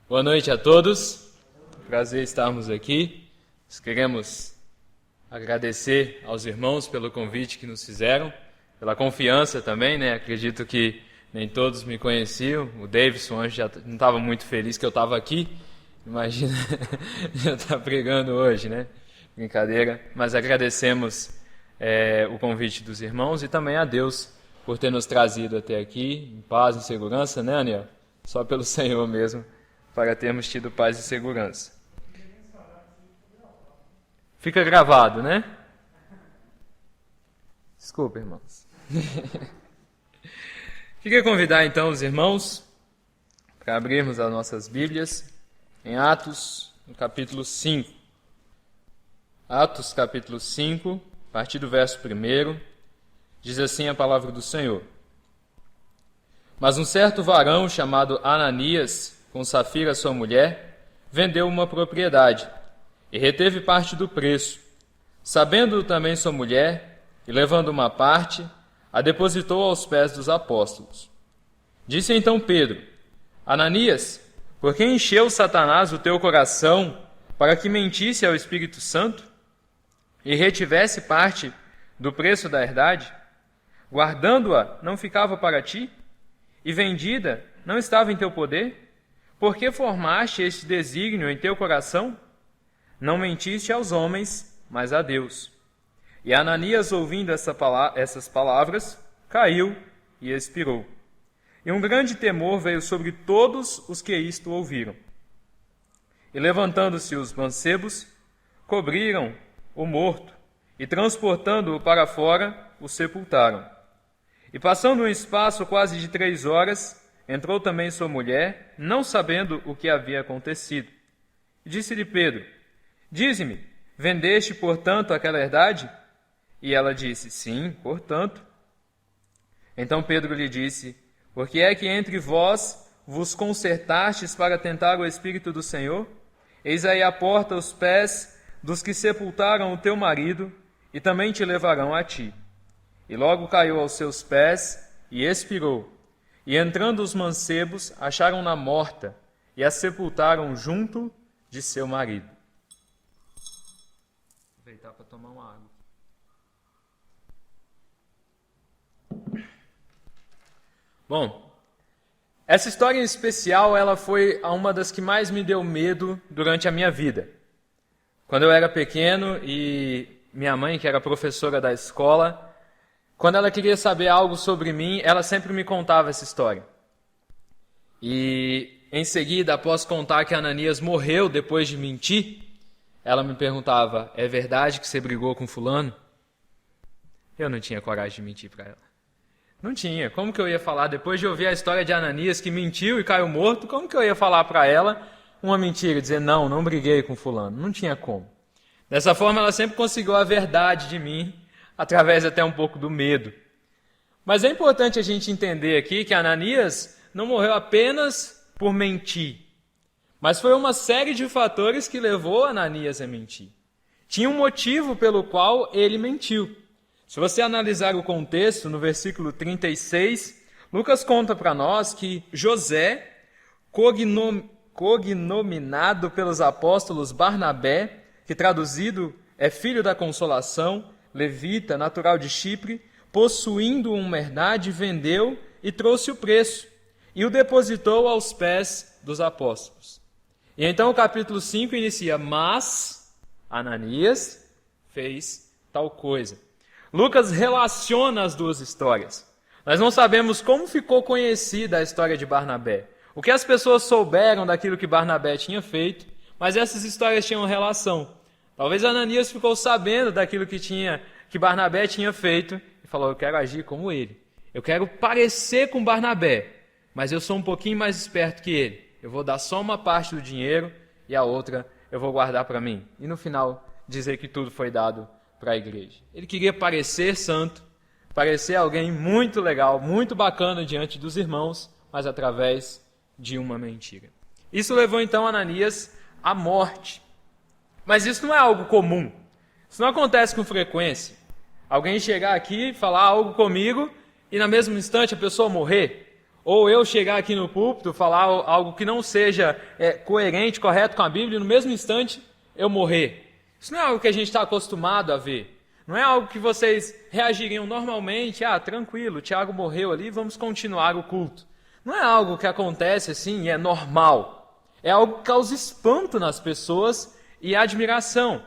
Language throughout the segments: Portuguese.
Boa noite a todos, prazer estarmos aqui. Nós queremos agradecer aos irmãos pelo convite que nos fizeram, pela confiança também, né? Acredito que nem todos me conheciam, o Davidson antes já não estava muito feliz que eu estava aqui, imagina já está pregando hoje, né? Brincadeira, mas agradecemos o convite dos irmãos e também a Deus por ter nos trazido até aqui, em paz e segurança, né, Aniel? Só pelo Senhor mesmo, para termos tido paz e segurança. Fica gravado, né? Desculpa, irmãos. Queria convidar então os irmãos para abrirmos as nossas Bíblias em Atos, no capítulo 5. Atos, capítulo 5, a partir do verso 1, diz assim a palavra do Senhor. Mas um certo varão chamado Ananias, com Safira sua mulher, vendeu uma propriedade e reteve parte do preço. Sabendo também sua mulher, e levando uma parte, a depositou aos pés dos apóstolos. Disse então Pedro: Ananias, por que encheu Satanás o teu coração para que mentisse ao Espírito Santo e retivesse parte do preço da herdade? Guardando-a, não ficava para ti? E vendida, não estava em teu poder? Por que formaste este desígnio em teu coração? Não mentiste aos homens, mas a Deus. E Ananias, ouvindo essas palavras, caiu e expirou. E um grande temor veio sobre todos os que isto ouviram. E levantando-se os mancebos, cobriram o morto, e transportando-o para fora, o sepultaram. E passando um espaço quase de 3 horas, entrou também sua mulher, não sabendo o que havia acontecido. E disse-lhe Pedro: Dize-me, vendeste, portanto, aquela herdade? E ela disse: Sim, portanto. Então Pedro lhe disse: Por que é que entre vós vos concertastes para tentar o Espírito do Senhor? Eis aí a porta aos pés dos que sepultaram o teu marido, e também te levarão a ti. E logo caiu aos seus pés e expirou. E entrando os mancebos, acharam-na morta, e a sepultaram junto de seu marido. Vou aproveitar para tomar uma água. Bom, essa história em especial, ela foi uma das que mais me deu medo durante a minha vida. Quando eu era pequeno e minha mãe, que era professora da escola, quando ela queria saber algo sobre mim, ela sempre me contava essa história. E em seguida, após contar que Ananias morreu depois de mentir, ela me perguntava: é verdade que você brigou com fulano? Eu não tinha coragem de mentir para ela. Não tinha. Como que eu ia falar, depois de ouvir a história de Ananias que mentiu e caiu morto, como que eu ia falar para ela uma mentira, dizer não briguei com fulano? Não tinha como. Dessa forma, ela sempre conseguiu a verdade de mim, através até um pouco do medo. Mas é importante a gente entender aqui que Ananias não morreu apenas por mentir, mas foi uma série de fatores que levou Ananias a mentir. Tinha um motivo pelo qual ele mentiu. Se você analisar o contexto, no versículo 36, Lucas conta para nós que José, cognominado pelos apóstolos Barnabé, que traduzido é filho da consolação, levita, natural de Chipre, possuindo uma herdade, vendeu e trouxe o preço, e o depositou aos pés dos apóstolos. E então o capítulo 5 inicia: mas Ananias fez tal coisa. Lucas relaciona as duas histórias. Nós não sabemos como ficou conhecida a história de Barnabé, o que as pessoas souberam daquilo que Barnabé tinha feito, mas essas histórias tinham relação. Talvez Ananias ficou sabendo daquilo que Barnabé tinha feito e falou: eu quero agir como ele. Eu quero parecer com Barnabé, mas eu sou um pouquinho mais esperto que ele. Eu vou dar só uma parte do dinheiro e a outra eu vou guardar para mim. E no final dizer que tudo foi dado para a igreja. Ele queria parecer santo, parecer alguém muito legal, muito bacana diante dos irmãos, mas através de uma mentira. Isso levou então Ananias à morte. Mas isso não é algo comum. Isso não acontece com frequência. Alguém chegar aqui e falar algo comigo e, no mesmo instante, a pessoa morrer. ou eu chegar aqui no púlpito, falar algo que não seja coerente, correto com a Bíblia, e no mesmo instante eu morrer. Isso não é algo que a gente está acostumado a ver. Não é algo que vocês reagiriam normalmente, tranquilo, o Tiago morreu ali, vamos continuar o culto. Não é algo que acontece assim e é normal. É algo que causa espanto nas pessoas e admiração.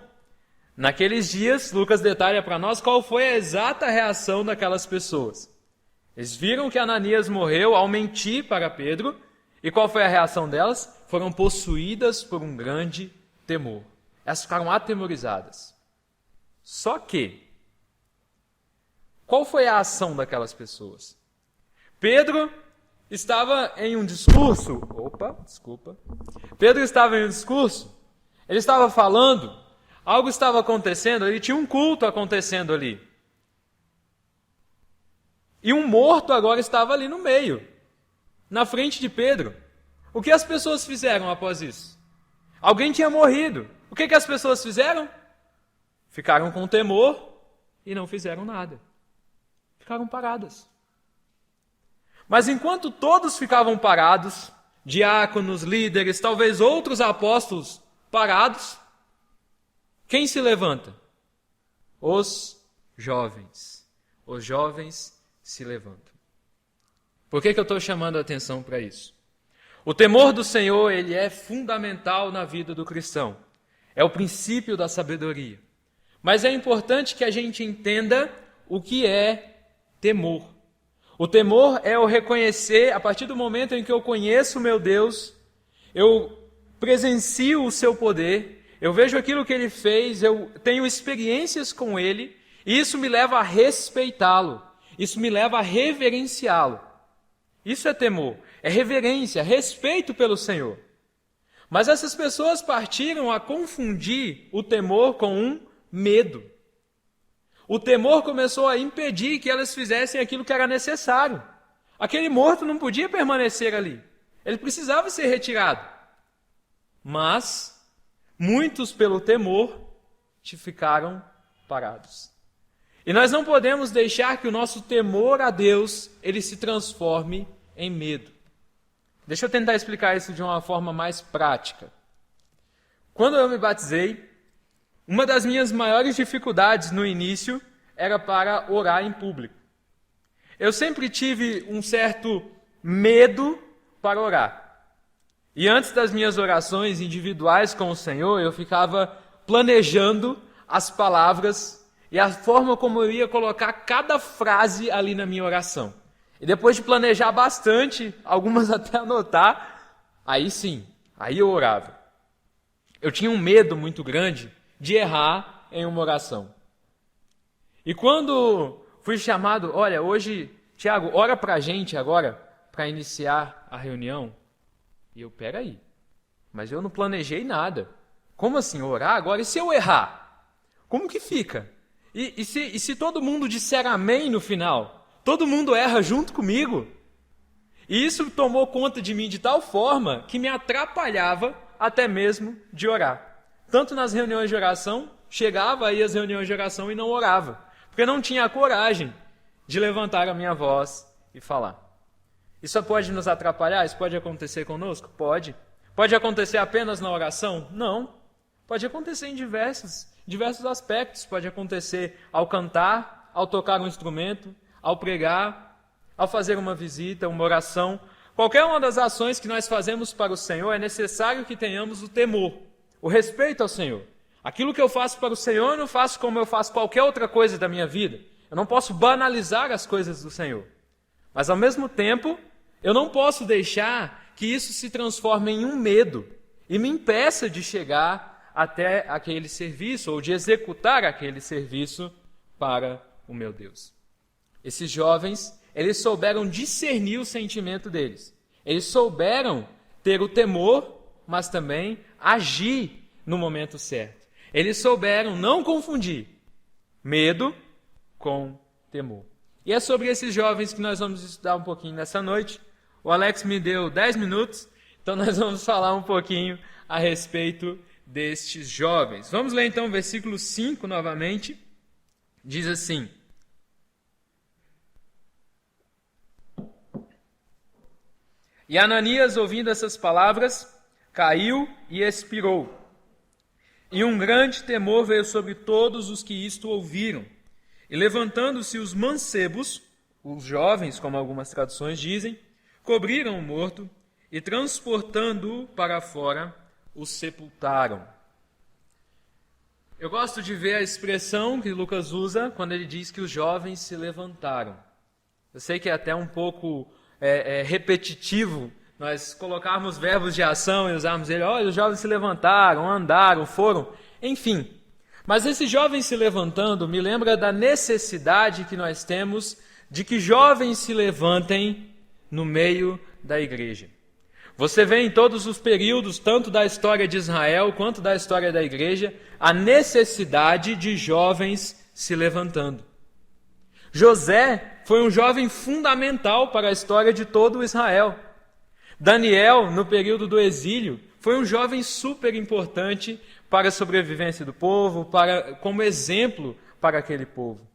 Naqueles dias, Lucas detalha para nós qual foi a exata reação daquelas pessoas. Eles viram que Ananias morreu ao mentir para Pedro, e qual foi a reação delas? Foram possuídas por um grande temor. Elas ficaram atemorizadas. Só que, qual foi a ação daquelas pessoas? Pedro estava em um discurso. Pedro estava em um discurso, ele estava falando, algo estava acontecendo, ele tinha um culto acontecendo ali. E um morto agora estava ali no meio, na frente de Pedro. O que as pessoas fizeram após isso? Alguém tinha morrido. O que as pessoas fizeram? Ficaram com temor e não fizeram nada. Ficaram paradas. Mas enquanto todos ficavam parados, diáconos, líderes, talvez outros apóstolos parados, quem se levanta? Os jovens. Os jovens se levantam. Por que eu estou chamando a atenção para isso? O temor do Senhor, ele é fundamental na vida do cristão. É o princípio da sabedoria. Mas é importante que a gente entenda o que é temor. O temor é o reconhecer, a partir do momento em que eu conheço o meu Deus, eu presencio o seu poder, eu vejo aquilo que ele fez, eu tenho experiências com ele, e isso me leva a respeitá-lo, isso me leva a reverenciá-lo. Isso é temor, é reverência, respeito pelo Senhor. Mas essas pessoas partiram a confundir o temor com um medo. O temor começou a impedir que elas fizessem aquilo que era necessário. Aquele morto não podia permanecer ali. Ele precisava ser retirado. Mas muitos, pelo temor, ficaram parados. E nós não podemos deixar que o nosso temor a Deus ele se transforme em medo. Deixa eu tentar explicar isso de uma forma mais prática. Quando eu me batizei, uma das minhas maiores dificuldades no início era para orar em público. Eu sempre tive um certo medo para orar. E antes das minhas orações individuais com o Senhor, eu ficava planejando as palavras e a forma como eu ia colocar cada frase ali na minha oração. E depois de planejar bastante, algumas até anotar, aí sim, aí eu orava. Eu tinha um medo muito grande de errar em uma oração. E quando fui chamado, olha, hoje, Tiago, ora pra gente agora, para iniciar a reunião. E eu, peraí, mas eu não planejei nada. Como assim, orar agora? E se eu errar? Como que fica? E se todo mundo disser amém no final? Todo mundo erra junto comigo? E isso tomou conta de mim de tal forma que me atrapalhava até mesmo de orar. Tanto nas reuniões de oração, chegava aí às reuniões de oração e não orava, porque não tinha a coragem de levantar a minha voz e falar. Isso pode nos atrapalhar? Isso pode acontecer conosco? Pode. Pode acontecer apenas na oração? Não. Pode acontecer em diversos aspectos. Pode acontecer ao cantar, ao tocar um instrumento, ao pregar, ao fazer uma visita, uma oração. Qualquer uma das ações que nós fazemos para o Senhor, é necessário que tenhamos o temor, o respeito ao Senhor. Aquilo que eu faço para o Senhor, eu não faço como eu faço qualquer outra coisa da minha vida. Eu não posso banalizar as coisas do Senhor. Mas, ao mesmo tempo, eu não posso deixar que isso se transforme em um medo e me impeça de chegar até aquele serviço ou de executar aquele serviço para o meu Deus. Esses jovens, eles souberam discernir o sentimento deles. Eles souberam ter o temor, mas também agir no momento certo. Eles souberam não confundir medo com temor. E é sobre esses jovens que nós vamos estudar um pouquinho nessa noite. O Alex me deu 10 minutos, então nós vamos falar um pouquinho a respeito destes jovens. Vamos ler então o versículo 5 novamente. Diz assim: E Ananias, ouvindo essas palavras, caiu e expirou. E um grande temor veio sobre todos os que isto ouviram. E levantando-se os mancebos, os jovens, como algumas traduções dizem, cobriram o morto e, transportando-o para fora, o sepultaram. Eu gosto de ver a expressão que Lucas usa quando ele diz que os jovens se levantaram. Eu sei que é até um pouco repetitivo nós colocarmos verbos de ação e usarmos ele, olha, os jovens se levantaram, andaram, foram, enfim. Mas esses jovens se levantando me lembra da necessidade que nós temos de que jovens se levantem no meio da igreja. Você vê em todos os períodos, tanto da história de Israel quanto da história da igreja, a necessidade de jovens se levantando. José foi um jovem fundamental para a história de todo Israel. Daniel, no período do exílio, foi um jovem super importante para a sobrevivência do povo, como exemplo para aquele povo.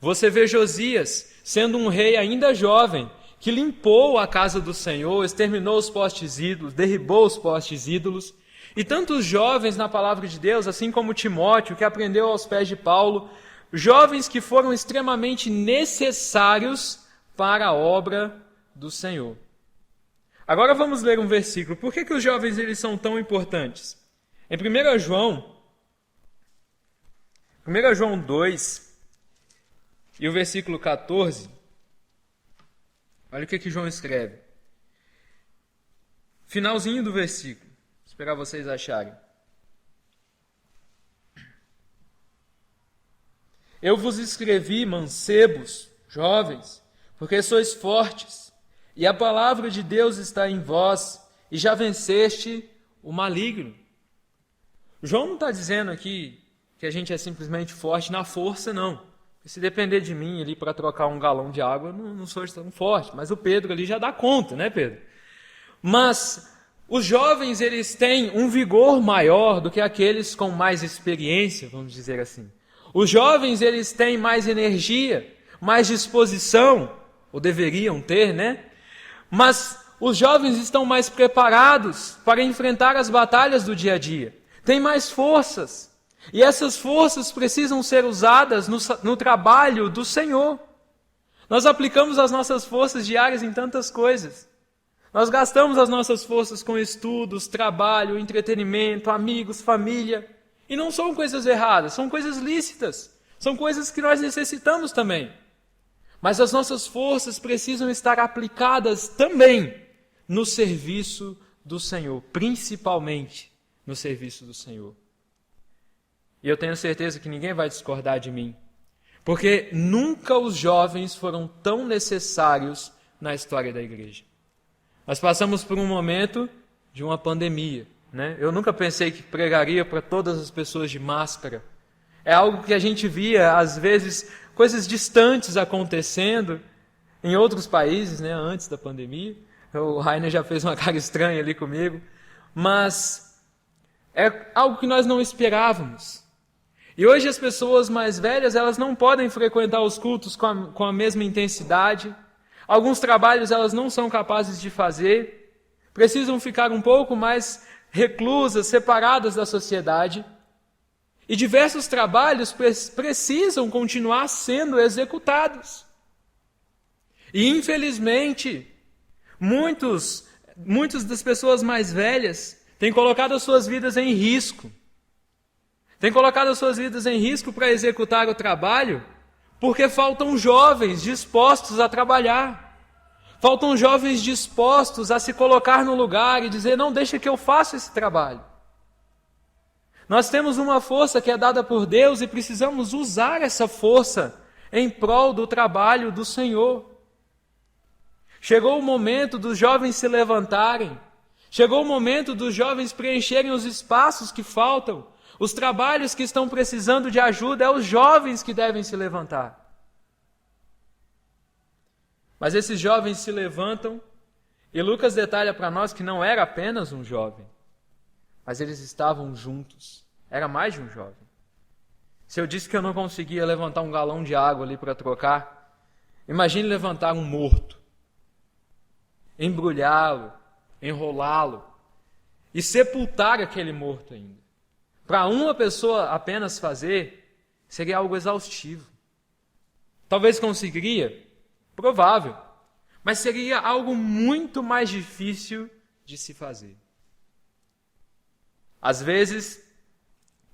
Você vê Josias sendo um rei ainda jovem, que limpou a casa do Senhor, exterminou os postes ídolos, derribou os postes ídolos. E tantos jovens na palavra de Deus, assim como Timóteo, que aprendeu aos pés de Paulo, jovens que foram extremamente necessários para a obra do Senhor. Agora vamos ler um versículo. Por que os jovens eles são tão importantes? Em 1 João 2, e o versículo 14, olha o que João escreve. Finalzinho do versículo. Vou esperar vocês acharem. Eu vos escrevi, mancebos, jovens, porque sois fortes, e a palavra de Deus está em vós, e já venceste o maligno. João não está dizendo aqui que a gente é simplesmente forte na força, não. Se depender de mim ali para trocar um galão de água, eu não sou tão forte. Mas o Pedro ali já dá conta, né, Pedro? Mas os jovens, eles têm um vigor maior do que aqueles com mais experiência, vamos dizer assim. Os jovens, eles têm mais energia, mais disposição, ou deveriam ter, né? Mas os jovens estão mais preparados para enfrentar as batalhas do dia a dia. Têm mais forças. E essas forças precisam ser usadas no trabalho do Senhor. Nós aplicamos as nossas forças diárias em tantas coisas. Nós gastamos as nossas forças com estudos, trabalho, entretenimento, amigos, família. E não são coisas erradas, são coisas lícitas. São coisas que nós necessitamos também. Mas as nossas forças precisam estar aplicadas também no serviço do Senhor, principalmente no serviço do Senhor. E eu tenho certeza que ninguém vai discordar de mim, porque nunca os jovens foram tão necessários na história da igreja. Nós passamos por um momento de uma pandemia, né? Eu nunca pensei que pregaria para todas as pessoas de máscara. É algo que a gente via, às vezes, coisas distantes acontecendo em outros países, né, antes da pandemia. O Rainer já fez uma cara estranha ali comigo. Mas é algo que nós não esperávamos. E hoje as pessoas mais velhas, elas não podem frequentar os cultos com a mesma intensidade. Alguns trabalhos elas não são capazes de fazer. Precisam ficar um pouco mais reclusas, separadas da sociedade. E diversos trabalhos precisam continuar sendo executados. E infelizmente, muitas das pessoas mais velhas têm colocado as suas vidas em risco. Têm colocado as suas vidas em risco para executar o trabalho, porque faltam jovens dispostos a trabalhar. Faltam jovens dispostos a se colocar no lugar e dizer, não, deixa que eu faça esse trabalho. Nós temos uma força que é dada por Deus e precisamos usar essa força em prol do trabalho do Senhor. Chegou o momento dos jovens se levantarem. Chegou o momento dos jovens preencherem os espaços que faltam. Os trabalhos que estão precisando de ajuda, é os jovens que devem se levantar. Mas esses jovens se levantam e Lucas detalha para nós que não era apenas um jovem, mas eles estavam juntos. Era mais de um jovem. Se eu disse que eu não conseguia levantar um galão de água ali para trocar, imagine levantar um morto, embrulhá-lo, enrolá-lo e sepultar aquele morto ainda. Para uma pessoa apenas fazer, seria algo exaustivo. Talvez conseguiria, provável, mas seria algo muito mais difícil de se fazer. Às vezes,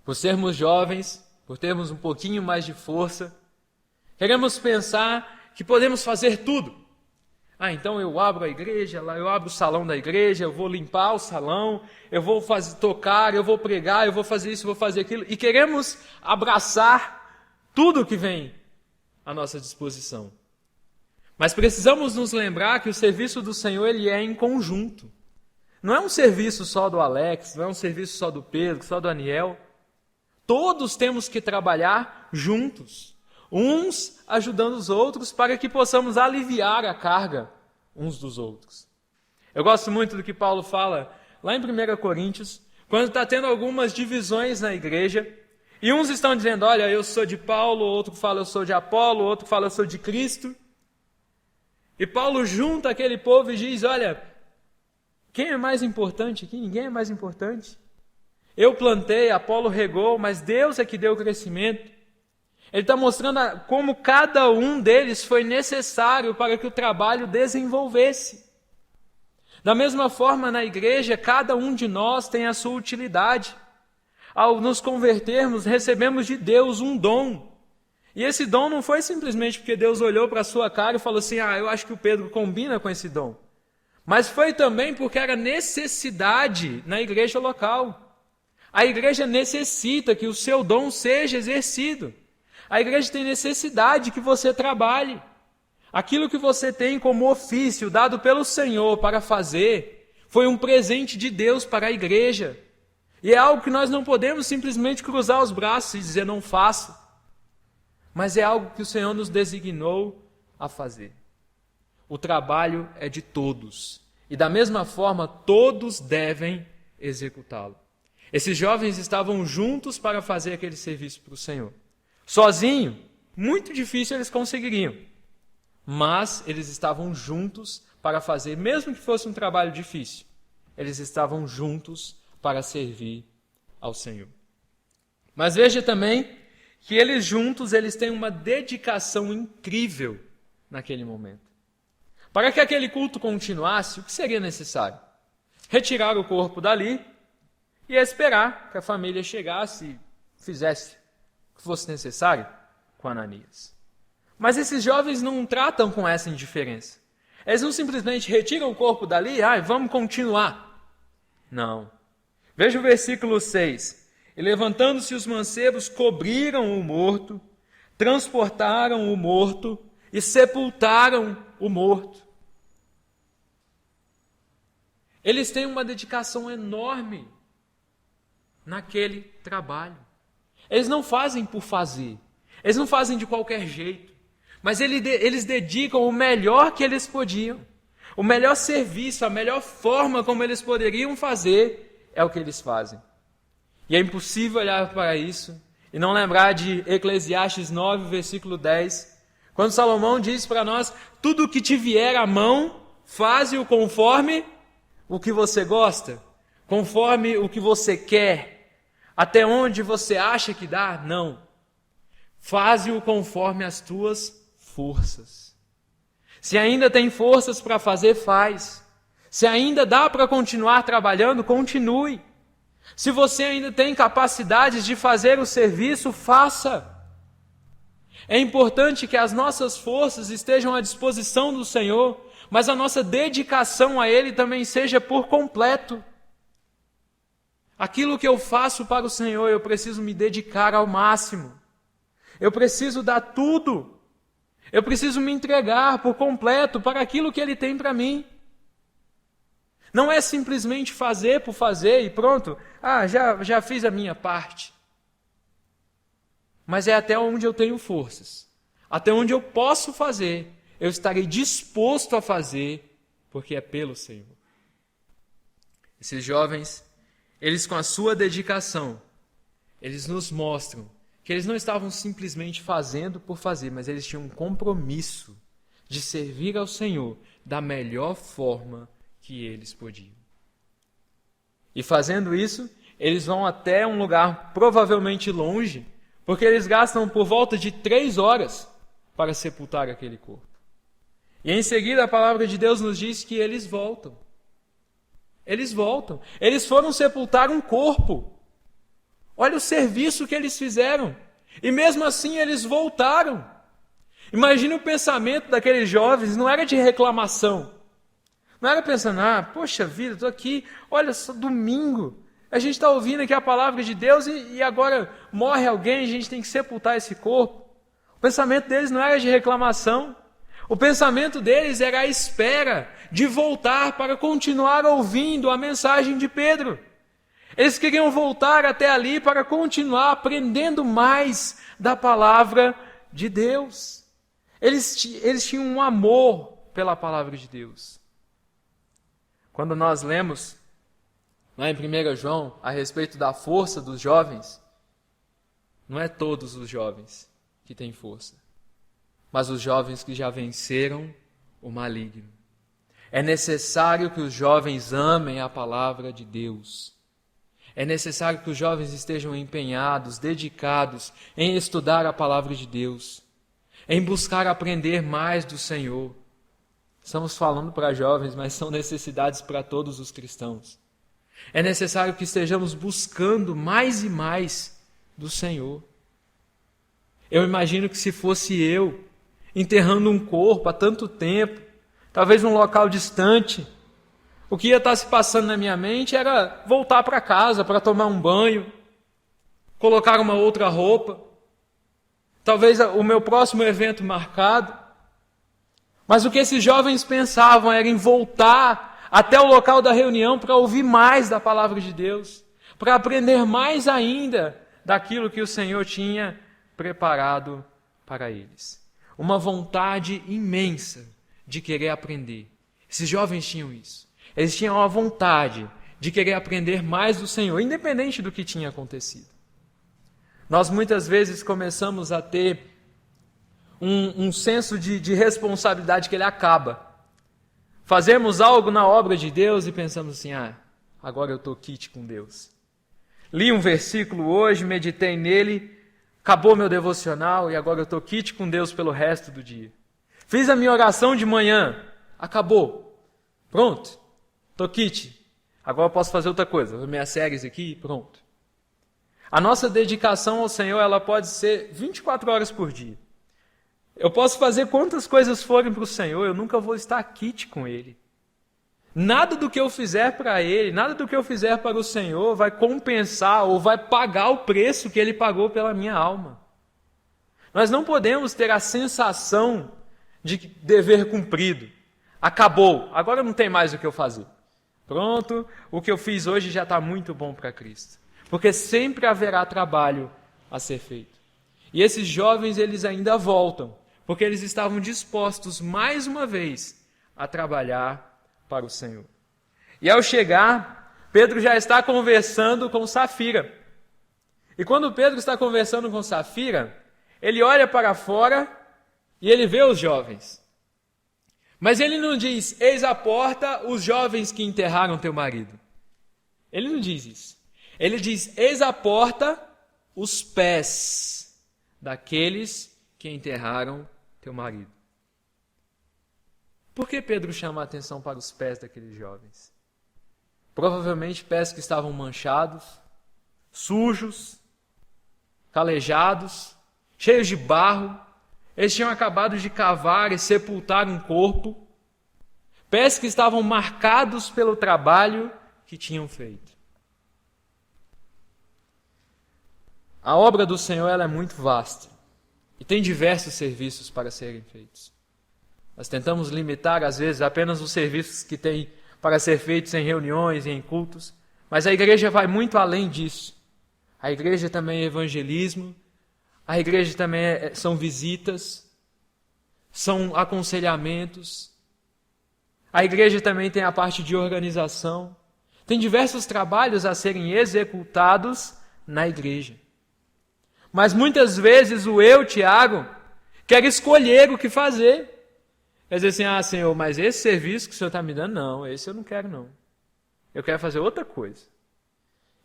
por sermos jovens, por termos um pouquinho mais de força, queremos pensar que podemos fazer tudo. Então eu abro a igreja, eu abro o salão da igreja, eu vou limpar o salão, eu vou tocar, eu vou pregar, eu vou fazer isso, eu vou fazer aquilo. E queremos abraçar tudo que vem à nossa disposição. Mas precisamos nos lembrar que o serviço do Senhor ele é em conjunto. Não é um serviço só do Alex, não é um serviço só do Pedro, só do Aniel. Todos temos que trabalhar juntos, uns ajudando os outros para que possamos aliviar a carga uns dos outros. Eu gosto muito do que Paulo fala lá em 1 Coríntios, quando está tendo algumas divisões na igreja, e uns estão dizendo, olha, eu sou de Paulo, outro fala eu sou de Apolo, outro fala eu sou de Cristo. E Paulo junta aquele povo e diz, olha, quem é mais importante aqui? Ninguém é mais importante. Eu plantei, Apolo regou, mas Deus é que deu o crescimento. Ele está mostrando como cada um deles foi necessário para que o trabalho desenvolvesse. Da mesma forma, na igreja, cada um de nós tem a sua utilidade. Ao nos convertermos, recebemos de Deus um dom. E esse dom não foi simplesmente porque Deus olhou para a sua cara e falou assim, eu acho que o Pedro combina com esse dom. Mas foi também porque era necessidade na igreja local. A igreja necessita que o seu dom seja exercido. A igreja tem necessidade que você trabalhe. Aquilo que você tem como ofício dado pelo Senhor para fazer, foi um presente de Deus para a igreja. E é algo que nós não podemos simplesmente cruzar os braços e dizer não faço. Mas é algo que o Senhor nos designou a fazer. O trabalho é de todos. E da mesma forma, todos devem executá-lo. Esses jovens estavam juntos para fazer aquele serviço para o Senhor. Sozinho, muito difícil eles conseguiriam. Mas eles estavam juntos para fazer, mesmo que fosse um trabalho difícil. Eles estavam juntos para servir ao Senhor. Mas veja também que eles juntos, eles têm uma dedicação incrível naquele momento. Para que aquele culto continuasse, o que seria necessário? Retirar o corpo dali e esperar que a família chegasse e fizesse o que fosse necessário com Ananias. Mas esses jovens não tratam com essa indiferença. Eles não simplesmente retiram o corpo dali e vamos continuar. Não. Veja o versículo 6. E levantando-se os mancebos, cobriram o morto, transportaram o morto e sepultaram o morto. Eles têm uma dedicação enorme naquele trabalho. Eles não fazem por fazer. Eles não fazem de qualquer jeito. Mas eles dedicam o melhor que eles podiam. O melhor serviço, a melhor forma como eles poderiam fazer é o que eles fazem. E é impossível olhar para isso e não lembrar de Eclesiastes 9, versículo 10, quando Salomão diz para nós, tudo o que te vier à mão, faze-o conforme o que você gosta, conforme o que você quer, até onde você acha que dá, não. Faze-o conforme as tuas forças. Se ainda tem forças para fazer, faz. Se ainda dá para continuar trabalhando, continue. Se você ainda tem capacidades de fazer o serviço, faça. É importante que as nossas forças estejam à disposição do Senhor, mas a nossa dedicação a Ele também seja por completo. Aquilo que eu faço para o Senhor, eu preciso me dedicar ao máximo. Eu preciso dar tudo. Eu preciso me entregar por completo para aquilo que Ele tem para mim. Não é simplesmente fazer por fazer e pronto, já fiz a minha parte. Mas é até onde eu tenho forças, até onde eu posso fazer, eu estarei disposto a fazer, porque é pelo Senhor. Esses jovens, eles com a sua dedicação, eles nos mostram que eles não estavam simplesmente fazendo por fazer, mas eles tinham um compromisso de servir ao Senhor da melhor forma que eles podiam. E fazendo isso, eles vão até um lugar provavelmente longe, porque eles gastam por volta de 3 horas para sepultar aquele corpo. E em seguida a palavra de Deus nos diz que eles voltam. Eles voltam. Eles foram sepultar um corpo. Olha o serviço que eles fizeram. E mesmo assim eles voltaram. Imagina o pensamento daqueles jovens, não era de reclamação. Não era pensando, poxa vida, estou aqui, olha só, domingo. A gente está ouvindo aqui a palavra de Deus e agora morre alguém, a gente tem que sepultar esse corpo. O pensamento deles não era de reclamação. O pensamento deles era a espera de voltar para continuar ouvindo a mensagem de Pedro. Eles queriam voltar até ali para continuar aprendendo mais da palavra de Deus. Eles tinham um amor pela palavra de Deus. Quando nós lemos lá em 1 João a respeito da força dos jovens, não é todos os jovens que têm força, mas os jovens que já venceram o maligno. É necessário que os jovens amem a palavra de Deus. É necessário que os jovens estejam empenhados, dedicados em estudar a palavra de Deus, em buscar aprender mais do Senhor. Estamos falando para jovens, mas são necessidades para todos os cristãos. É necessário que estejamos buscando mais e mais do Senhor. Eu imagino que se fosse eu, enterrando um corpo há tanto tempo, talvez num local distante, o que ia estar se passando na minha mente era voltar para casa para tomar um banho, colocar uma outra roupa, talvez o meu próximo evento marcado. Mas o que esses jovens pensavam era em voltar até o local da reunião para ouvir mais da palavra de Deus, para aprender mais ainda daquilo que o Senhor tinha preparado para eles. Uma vontade imensa de querer aprender. Esses jovens tinham isso. Eles tinham a vontade de querer aprender mais do Senhor, independente do que tinha acontecido. Nós muitas vezes começamos a ter um senso de responsabilidade que ele acaba. Fazemos algo na obra de Deus e pensamos assim, agora eu estou quite com Deus. Li um versículo hoje, meditei nele, acabou meu devocional e agora eu estou quite com Deus pelo resto do dia. Fiz a minha oração de manhã, acabou, pronto, estou quite. Agora eu posso fazer outra coisa, vou ver minhas séries aqui e pronto. A nossa dedicação ao Senhor, ela pode ser 24 horas por dia. Eu posso fazer quantas coisas forem para o Senhor, eu nunca vou estar quite com Ele. Nada do que eu fizer para Ele, nada do que eu fizer para o Senhor vai compensar ou vai pagar o preço que Ele pagou pela minha alma. Nós não podemos ter a sensação de dever cumprido. Acabou, agora não tem mais o que eu fazer. Pronto, o que eu fiz hoje já está muito bom para Cristo. Porque sempre haverá trabalho a ser feito. E esses jovens, eles ainda voltam, porque eles estavam dispostos, mais uma vez, a trabalhar para o Senhor. E ao chegar, Pedro já está conversando com Safira. E quando Pedro está conversando com Safira, ele olha para fora e ele vê os jovens. Mas ele não diz, eis à porta os jovens que enterraram teu marido. Ele não diz isso. Ele diz, eis à porta os pés daqueles que enterraram teu marido. Por que Pedro chama a atenção para os pés daqueles jovens? Provavelmente pés que estavam manchados, sujos, calejados, cheios de barro. Eles tinham acabado de cavar e sepultar um corpo. Pés que estavam marcados pelo trabalho que tinham feito. A obra do Senhor ela é muito vasta e tem diversos serviços para serem feitos. Nós tentamos limitar, às vezes, apenas os serviços que tem para ser feitos em reuniões e em cultos, mas a igreja vai muito além disso. A igreja também é evangelismo, a igreja também são visitas, são aconselhamentos, a igreja também tem a parte de organização. Tem diversos trabalhos a serem executados na igreja. Mas muitas vezes o eu, Tiago, quer escolher o que fazer. Quer dizer assim, Senhor, mas esse serviço que o Senhor está me dando, não, esse eu não quero não. Eu quero fazer outra coisa.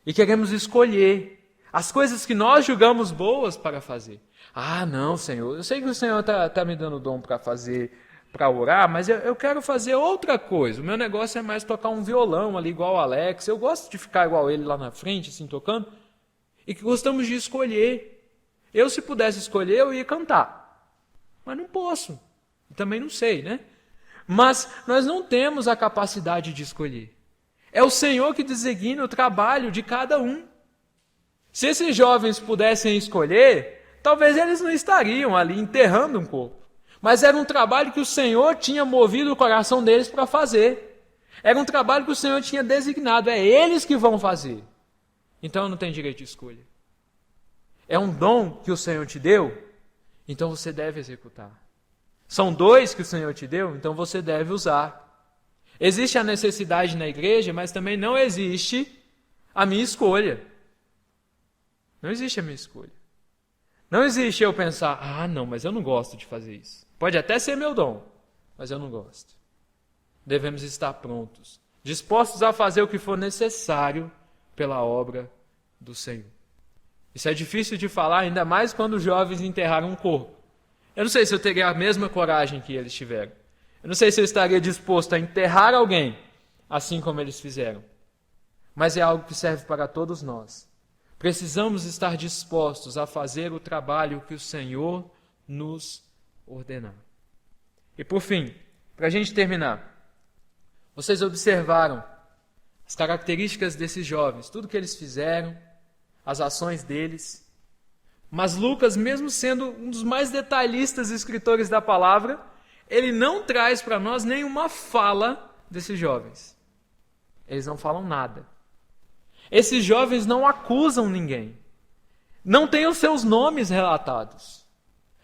E queremos escolher as coisas que nós julgamos boas para fazer. Ah, não, Senhor, eu sei que o Senhor está me dando dom para fazer, para orar, mas eu quero fazer outra coisa. O meu negócio é mais tocar um violão ali, igual o Alex. Eu gosto de ficar igual ele lá na frente, assim, tocando. E que gostamos de escolher. Eu, se pudesse escolher, eu ia cantar. Mas não posso. Também não sei, né? Mas nós não temos a capacidade de escolher. É o Senhor que designa o trabalho de cada um. Se esses jovens pudessem escolher, talvez eles não estariam ali enterrando um corpo. Mas era um trabalho que o Senhor tinha movido o coração deles para fazer. Era um trabalho que o Senhor tinha designado. É eles que vão fazer. Então não tem direito de escolha. É um dom que o Senhor te deu, então você deve executar. São 2 que o Senhor te deu, então você deve usar. Existe a necessidade na igreja, mas também não existe a minha escolha. Não existe a minha escolha. Não existe eu pensar, ah, não, mas eu não gosto de fazer isso. Pode até ser meu dom, mas eu não gosto. Devemos estar prontos, dispostos a fazer o que for necessário pela obra do Senhor. Isso é difícil de falar, ainda mais quando os jovens enterraram um corpo. Eu não sei se eu teria a mesma coragem que eles tiveram. Eu não sei se eu estaria disposto a enterrar alguém, assim como eles fizeram. Mas é algo que serve para todos nós. Precisamos estar dispostos a fazer o trabalho que o Senhor nos ordenar. E por fim, para a gente terminar, vocês observaram as características desses jovens, tudo que eles fizeram, as ações deles. Mas Lucas, mesmo sendo um dos mais detalhistas escritores da palavra, ele não traz para nós nenhuma fala desses jovens. Eles não falam nada. Esses jovens não acusam ninguém. Não têm os seus nomes relatados.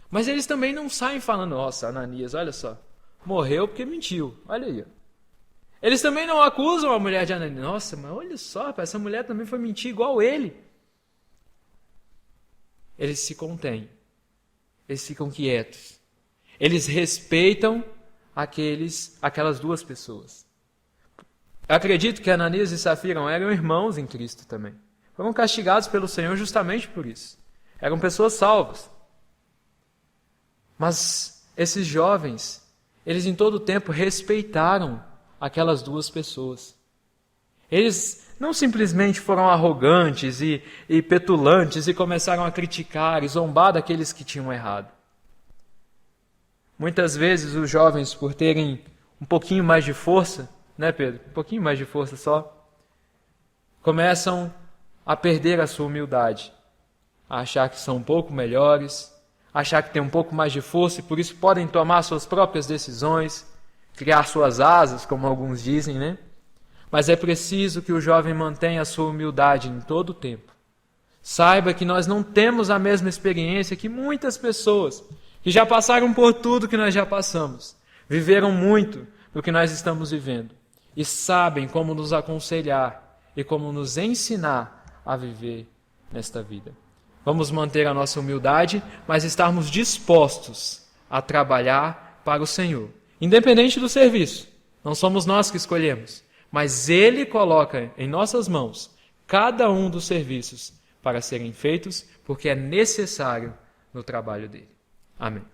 Mas eles também não saem falando, nossa, Ananias, olha só, morreu porque mentiu. Olha aí. Eles também não acusam a mulher de Ananias. Nossa, mas olha só, essa mulher também foi mentir igual ele. Eles se contêm. Eles ficam quietos. Eles respeitam aquelas 2 pessoas. Eu acredito que Ananias e Safira eram irmãos em Cristo também. Foram castigados pelo Senhor justamente por isso. Eram pessoas salvas. Mas esses jovens, eles em todo o tempo respeitaram aquelas 2 pessoas. Eles não simplesmente foram arrogantes e petulantes e começaram a criticar e zombar daqueles que tinham errado. Muitas vezes os jovens, por terem um pouquinho mais de força, né, Pedro? Um pouquinho mais de força só, começam a perder a sua humildade, a achar que são um pouco melhores, a achar que têm um pouco mais de força e por isso podem tomar suas próprias decisões, criar suas asas, como alguns dizem, né? Mas é preciso que o jovem mantenha a sua humildade em todo o tempo. Saiba que nós não temos a mesma experiência que muitas pessoas que já passaram por tudo que nós já passamos, viveram muito do que nós estamos vivendo e sabem como nos aconselhar e como nos ensinar a viver nesta vida. Vamos manter a nossa humildade, mas estarmos dispostos a trabalhar para o Senhor. Independente do serviço, não somos nós que escolhemos, mas Ele coloca em nossas mãos cada um dos serviços para serem feitos, porque é necessário no trabalho dele. Amém.